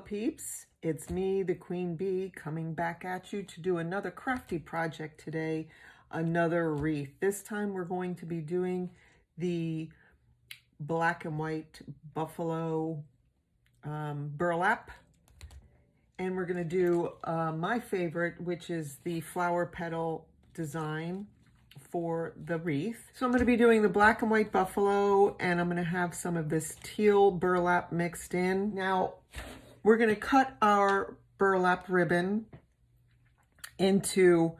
peeps? It's me, the Queen Bee, coming back at you to do another crafty project today, another wreath. This time we're going to be doing the black and white buffalo burlap. And we're going to do my favorite, which is the flower petal design for the wreath. So I'm going to be doing the black and white buffalo, and I'm going to have some of this teal burlap mixed in. Now, we're going to cut our burlap ribbon into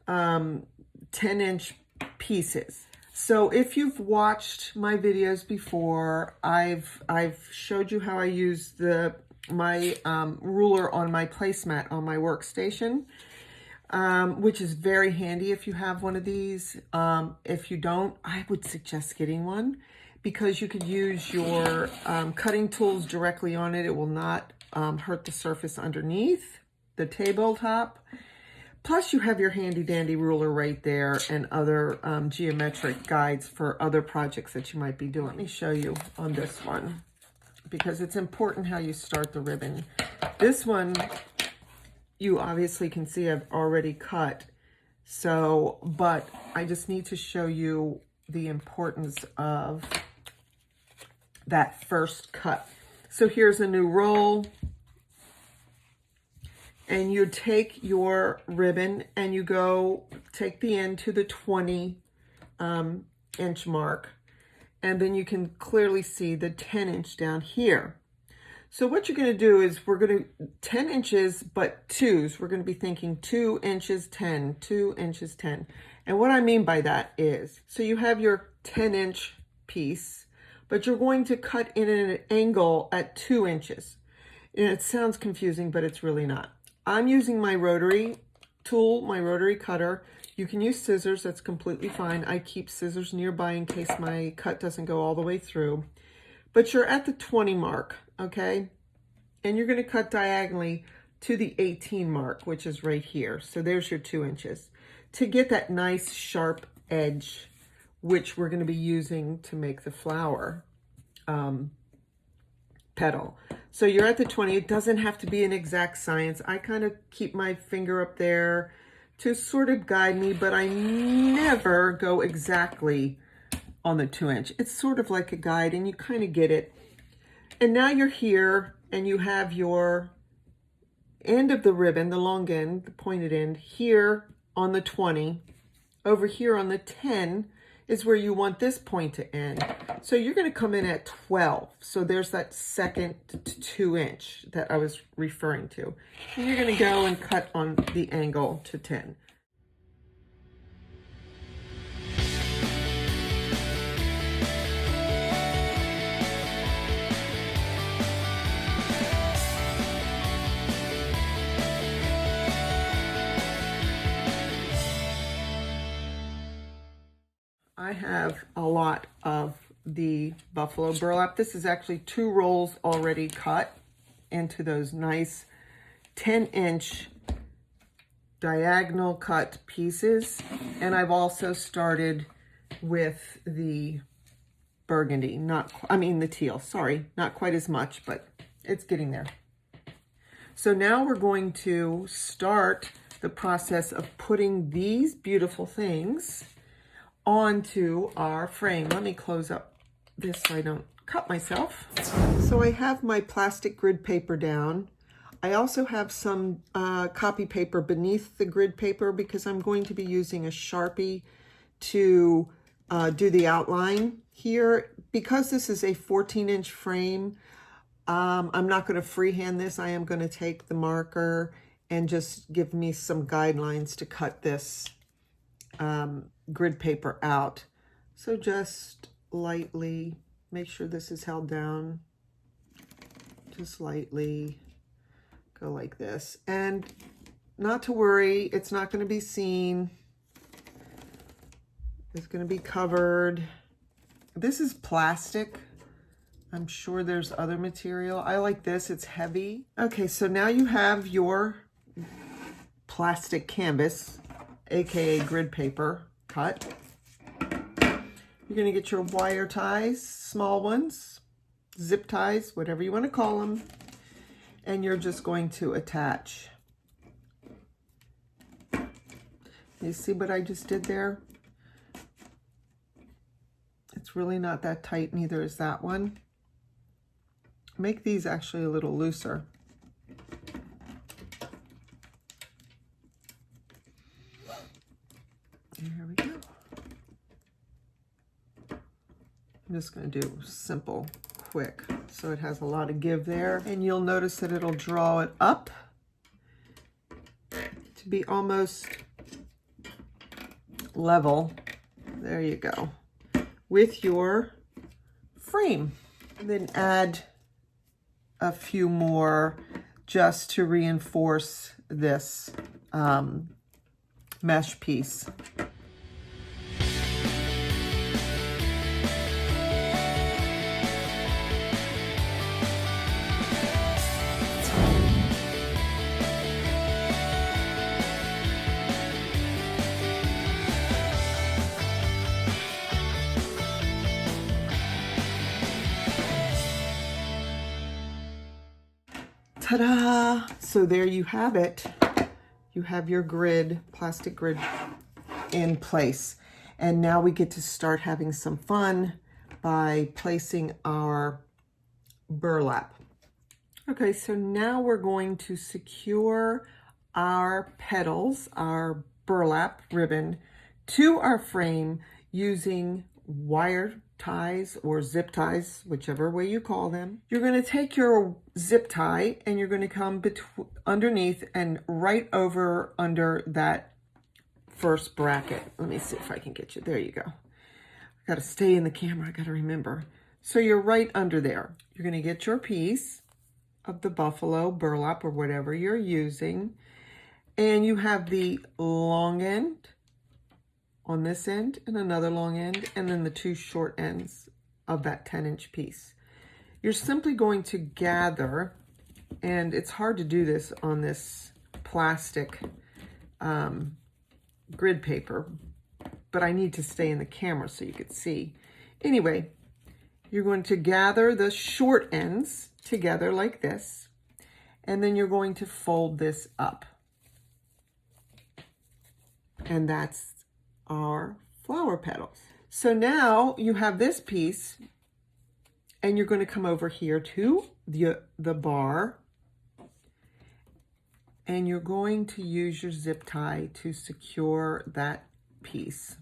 10-inch pieces. So if you've watched my videos before, I've showed you how I use my ruler on my placemat on my workstation, which is very handy if you have one of these. If you don't, I would suggest getting one because you could use your cutting tools directly on it. It will not hurt the surface underneath the tabletop. Plus you have your handy dandy ruler right there and other geometric guides for other projects that you might be doing. Let me show you on this one because it's important how you start the ribbon. This one, you obviously can see I've already cut. So, but I just need to show you the importance of that first cut. So here's a new roll, and you take your ribbon and you go take the end to the 20 inch mark, and then you can clearly see the 10-inch down here. So what you're going to do is we're going to 10 inches, but twos. We're going to be thinking 2 inches, 10, 2 inches, 10. And what I mean by that is, so you have your 10-inch piece, but you're going to cut in an angle at 2 inches. And it sounds confusing, but it's really not. I'm using my rotary tool, my rotary cutter. You can use scissors, that's completely fine. I keep scissors nearby in case my cut doesn't go all the way through. But you're at the 20 mark, okay? And you're gonna cut diagonally to the 18 mark, which is right here. So there's your 2 inches. To get that nice sharp edge, which we're gonna be using to make the flower petal. So you're at the 20, it doesn't have to be an exact science. I kind of keep my finger up there to sort of guide me, but I never go exactly on the 2 inch. It's sort of like a guide and you kind of get it. And now you're here and you have your end of the ribbon, the long end, the pointed end, here on the 20. Over here on the 10 is where you want this point to end. So you're going to come in at 12. So there's that second 2 inch that I was referring to. And you're going to go and cut on the angle to 10. I have a lot of the buffalo burlap. This is actually 2 rolls already cut into those nice 10-inch diagonal cut pieces. And I've also started with the burgundy, the teal, sorry, not quite as much, but it's getting there. So now we're going to start the process of putting these beautiful things onto our frame. Let me close up this so I don't cut myself. So I have my plastic grid paper down. I also have some copy paper beneath the grid paper because I'm going to be using a Sharpie to do the outline here. Because this is a 14-inch frame, I'm not going to freehand this. I am going to take the marker and just give me some guidelines to cut this grid paper out. So just lightly make sure this is held down, just lightly go like this, and not to worry, it's not going to be seen, it's going to be covered. This is plastic. I'm sure there's other material. I like this, it's heavy. Okay, so now you have your plastic canvas, aka grid paper, cut. You're going to get your wire ties, small ones, zip ties, whatever you want to call them. and you're just going to attach. You see what I just did there? It's really not that tight, neither is that one. Make these actually a little looser. There we go. I'm just going to do simple, quick, so it has a lot of give there. And you'll notice that it'll draw it up to be almost level. There you go. With your frame. And then add a few more just to reinforce this mesh piece. Ta-da! So there you have it. You have your grid, plastic grid in place. And now we get to start having some fun by placing our burlap. Okay, so now we're going to secure our petals, our burlap ribbon, to our frame using wire ties or zip ties, whichever way you call them. You're going to take your zip tie and you're going to come underneath and right over under that first bracket. Let me see if I can get you. There you go. I got to stay in the camera. I got to remember. So you're right under there. You're going to get your piece of the buffalo burlap or whatever you're using, and you have the long end on this end and another long end, and then the two short ends of that 10-inch piece. You're simply going to gather, and it's hard to do this on this plastic grid paper, but I need to stay in the camera so you could see. Anyway, you're going to gather the short ends together like this, and then you're going to fold this up. And that's our flower petals. So now you have this piece, and you're going to come over here to the bar, and you're going to use your zip tie to secure that piece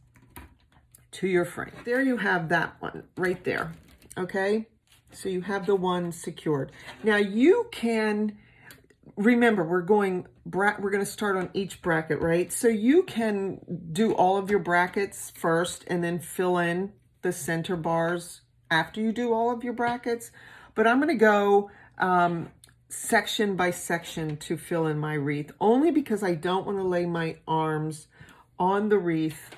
to your frame. There you have that one right there. Okay, so you have the one secured. Now you can remember, we're going to start on each bracket, right? So you can do all of your brackets first and then fill in the center bars after you do all of your brackets. But I'm going to go section by section to fill in my wreath, only because I don't want to lay my arms on the wreath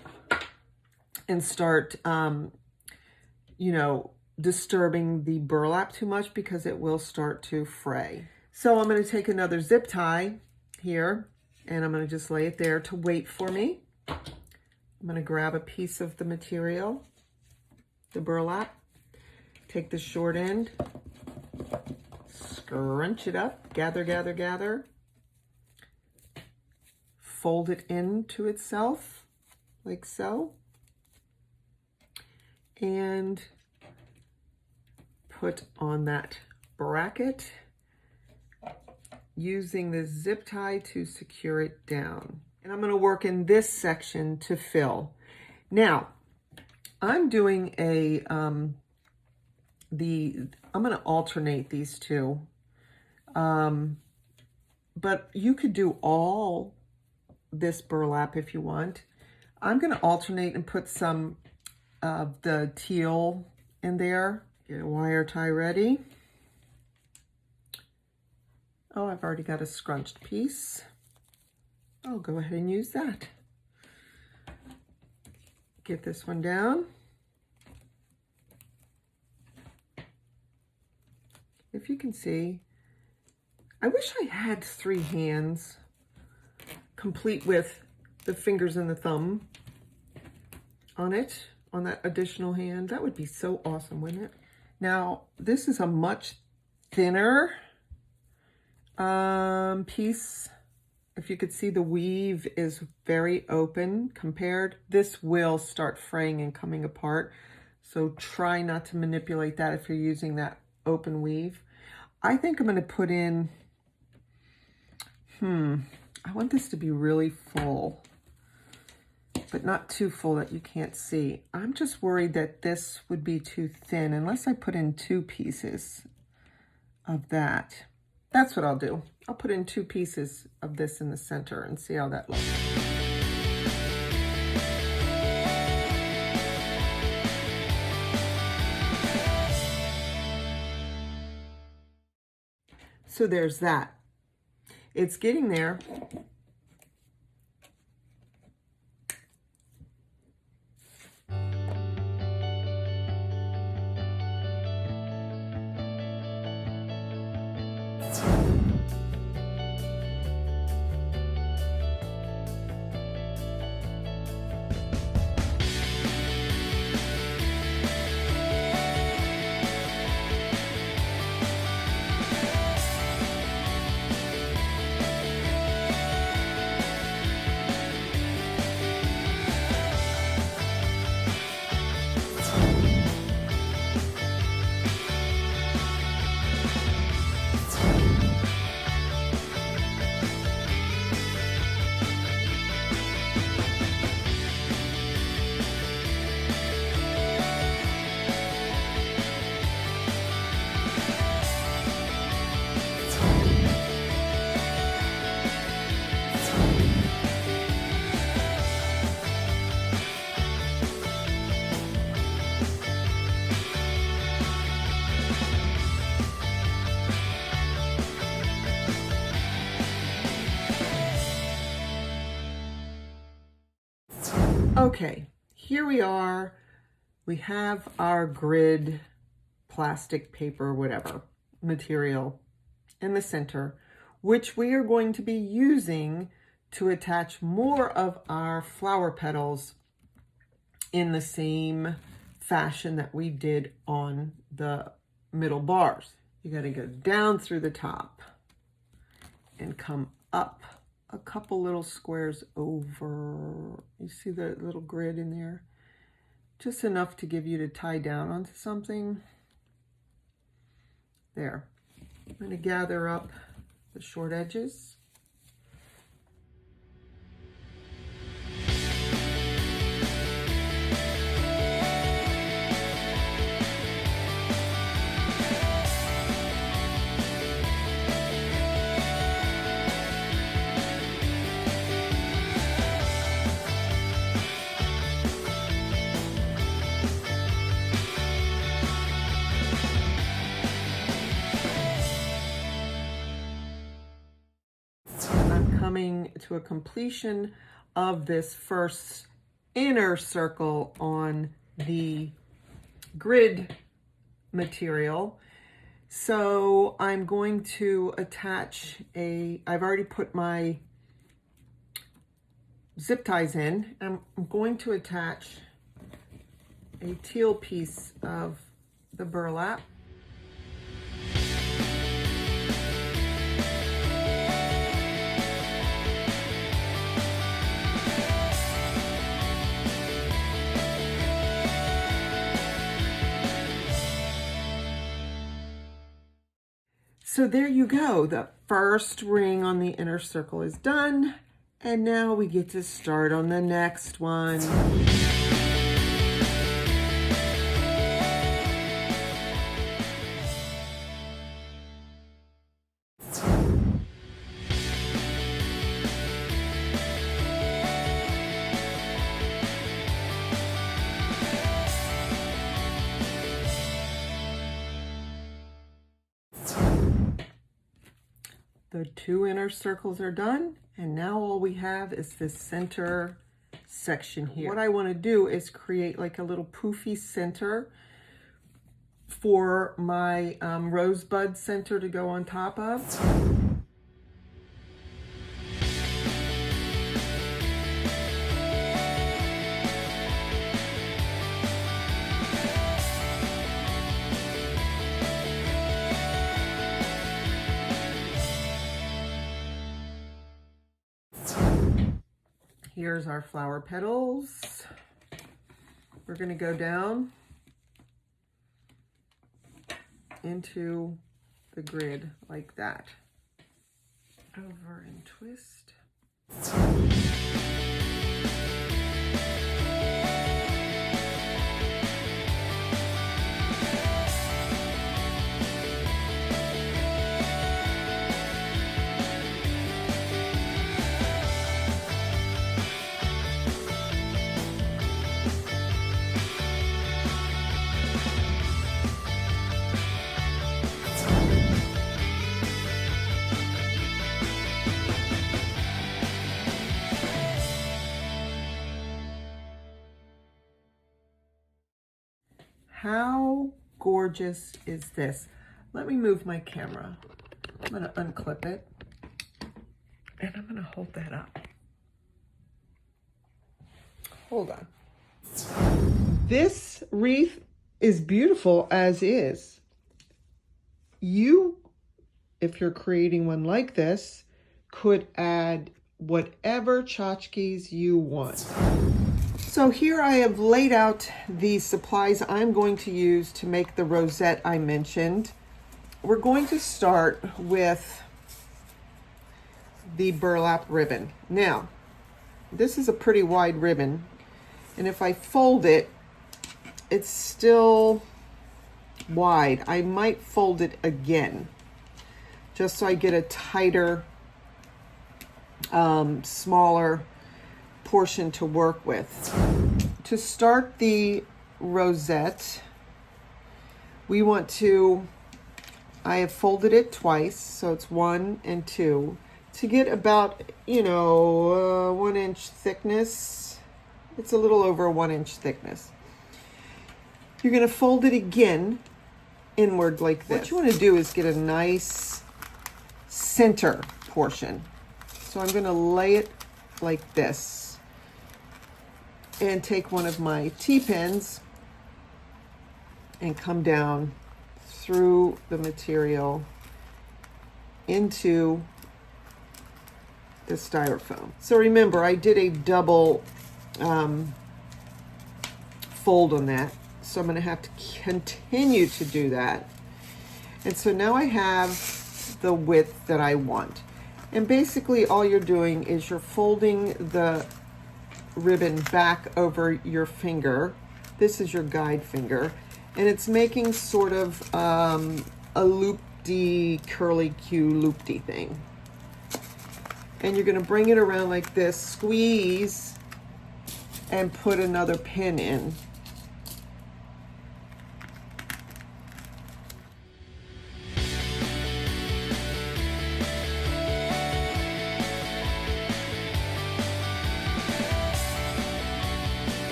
and start, you know, disturbing the burlap too much, because it will start to fray. So I'm going to take another zip tie here, and I'm going to just lay it there to wait for me. I'm going to grab a piece of the material, the burlap, take the short end, scrunch it up, gather, gather, gather, fold it into itself like so, and put on that bracket, using the zip tie to secure it down. And I'm going to work in this section to fill. Now, I'm doing I'm going to alternate these two. But you could do all this burlap if you want. I'm going to alternate and put some of the teal in there. Get a wire tie ready. Oh, I've already got a scrunched piece. I'll go ahead and use that. Get this one down. If you can see, I wish I had 3 hands, complete with the fingers and the thumb on it, on that additional hand. That would be so awesome, wouldn't it? Now, this is a much thinner piece. If you could see, the weave is very open compared. This will start fraying and coming apart. So try not to manipulate that if you're using that open weave. I think I'm going to put in, I want this to be really full, but not too full that you can't see. I'm just worried that this would be too thin unless I put in 2 pieces of that. That's what I'll do. I'll put in 2 pieces of this in the center and see how that looks. So there's that. It's getting there. Okay, here we are. We have our grid, plastic, paper, whatever, material in the center, which we are going to be using to attach more of our flower petals in the same fashion that we did on the middle bars. You got to go down through the top and come up a couple little squares over. You see the little grid in there? Just enough to give you to tie down onto something. There. I'm going to gather up the short edges. Coming to a completion of this first inner circle on the grid material. So I'm going to attach I've already put my zip ties in. I'm going to attach a teal piece of the burlap. So there you go. The first ring on the inner circle is done. And now we get to start on the next one. The 2 inner circles are done, and now all we have is this center section here. What I want to do is create like a little poofy center for my rosebud center to go on top of. Here's our flower petals. We're going to go down into the grid like that. Over and twist. How gorgeous is this? Let me move my camera. I'm going to unclip it and I'm going to hold that up. Hold on. This wreath is beautiful as is. You, if you're creating one like this, could add whatever tchotchkes you want. So here I have laid out the supplies I'm going to use to make the rosette I mentioned. We're going to start with the burlap ribbon. Now, this is a pretty wide ribbon, and if I fold it, it's still wide. I might fold it again, just so I get a tighter, smaller portion to work with. To start the rosette, we want to, I have folded it twice, so it's 1 and 2, to get about, 1 inch thickness. It's a little over 1 inch thickness. You're going to fold it again inward like this. What you want to do is get a nice center portion. So I'm going to lay it like this and take one of my T-pins and come down through the material into the styrofoam. So remember, I did a double fold on that, so I'm going to have to continue to do that. And so now I have the width that I want. And basically all you're doing is you're folding the ribbon back over your finger. This is your guide finger, and it's making sort of a loop-de, curly-Q loop-de thing. And you're going to bring it around like this, squeeze, and put another pin in.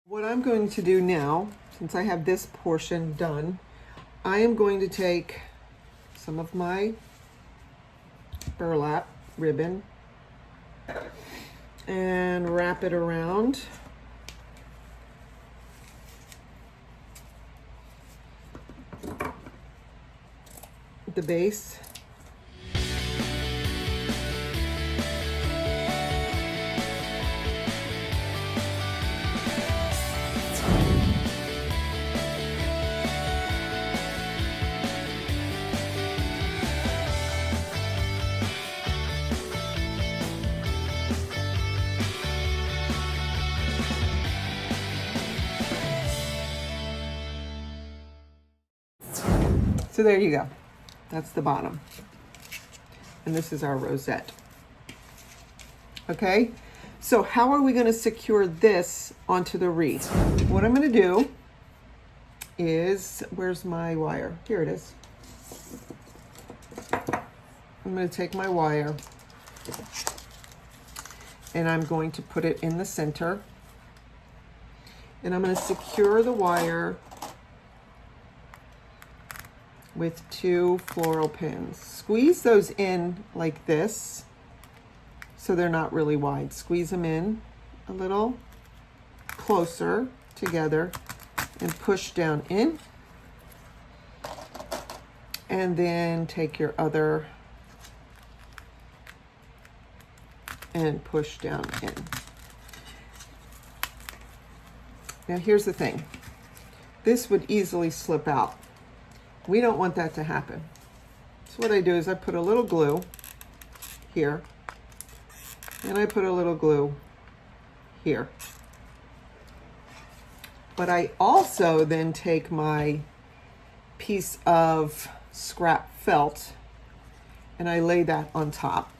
What I'm going to do now, since I have this portion done, I am going to take some of my burlap ribbon and wrap it around the base. So there you go. That's the bottom. And this is our rosette. Okay, so how are we going to secure this onto the wreath? What I'm going to do is, where's my wire? Here it is. I'm going to take my wire and I'm going to put it in the center. And I'm going to secure the wire with 2 floral pins. Squeeze those in like this so they're not really wide. Squeeze them in a little closer together and push down in. And then take your other and push down in. Now here's the thing. This would easily slip out. We don't want that to happen. So what I do is I put a little glue here, and I put a little glue here. But I also then take my piece of scrap felt and I lay that on top.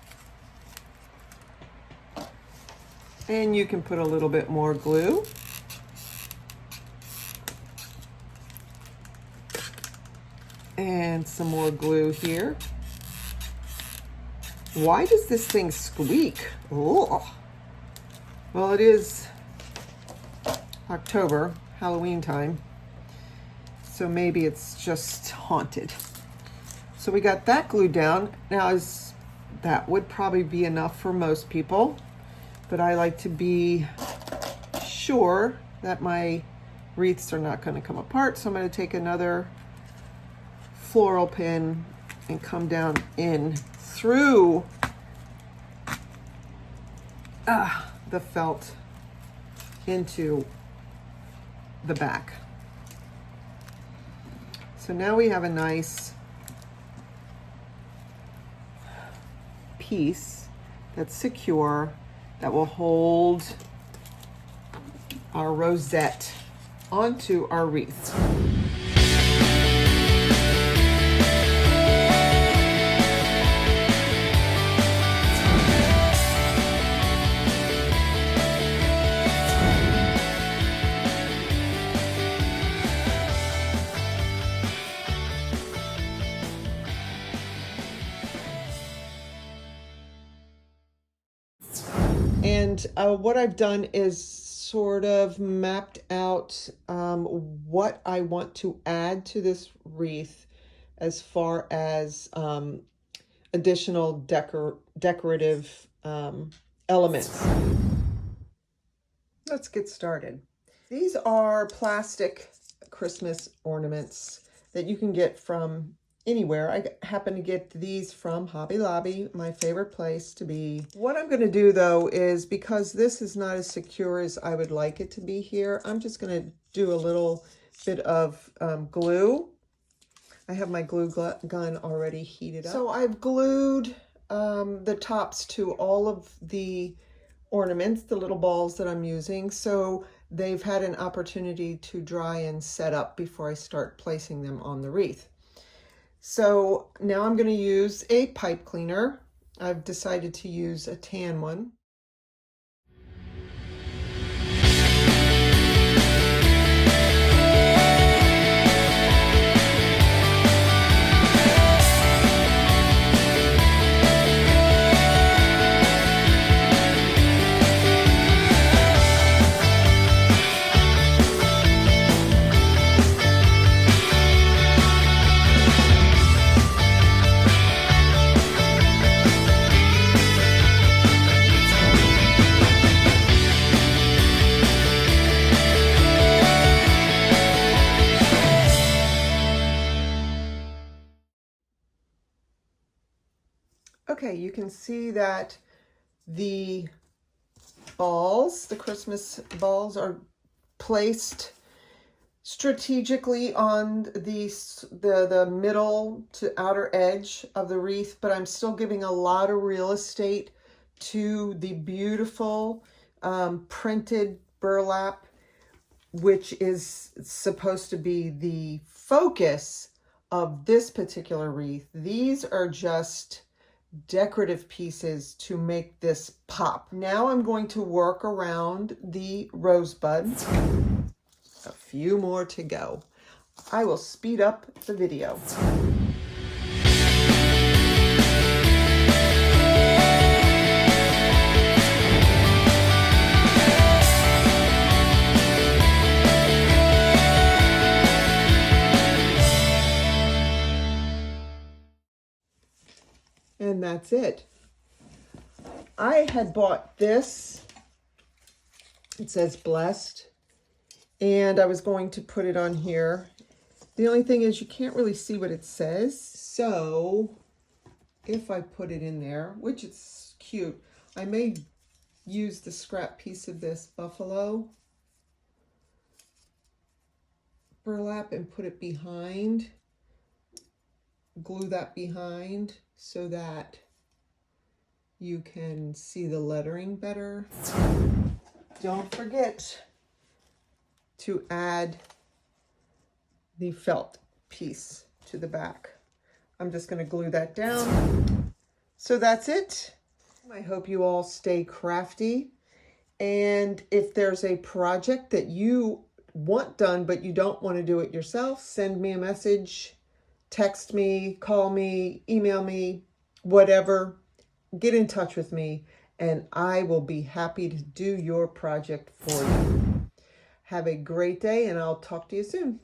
And you can put a little bit more glue. And some more glue here. Why does this thing squeak? Oh. Well, it is October, Halloween time. So maybe it's just haunted. So we got that glued down. Now that would probably be enough for most people, but I like to be sure that my wreaths are not going to come apart. So I'm going to take another floral pin and come down in through the felt into the back. So now we have a nice piece that's secure, that will hold our rosette onto our wreath. And what I've done is sort of mapped out what I want to add to this wreath as far as additional decorative elements. Let's get started. These are plastic Christmas ornaments that you can get from anywhere. I happen to get these from Hobby Lobby, my favorite place to be. What I'm going to do though is, because this is not as secure as I would like it to be here, I'm just going to do a little bit of glue. I have my glue gun already heated up. So I've glued the tops to all of the ornaments, the little balls that I'm using, so they've had an opportunity to dry and set up before I start placing them on the wreath. So now I'm going to use a pipe cleaner. I've decided to use a tan one. Okay, you can see that the balls, the Christmas balls, are placed strategically on the middle to outer edge of the wreath, but I'm still giving a lot of real estate to the beautiful printed burlap, which is supposed to be the focus of this particular wreath. These are just decorative pieces to make this pop. Now I'm going to work around the rosebud. A few more to go. I will speed up the video. And that's it. I had bought this. It says blessed. And I was going to put it on here. The only thing is you can't really see what it says. So if I put it in there, which is cute, I may use the scrap piece of this buffalo burlap and put it behind, glue that behind so that you can see the lettering better. Don't forget to add the felt piece to the back. I'm just going to glue that down. So that's it. I hope you all stay crafty. And if there's a project that you want done but you don't want to do it yourself, send me a message, text me, call me, email me, whatever. Get in touch with me and I will be happy to do your project for you. Have a great day and I'll talk to you soon.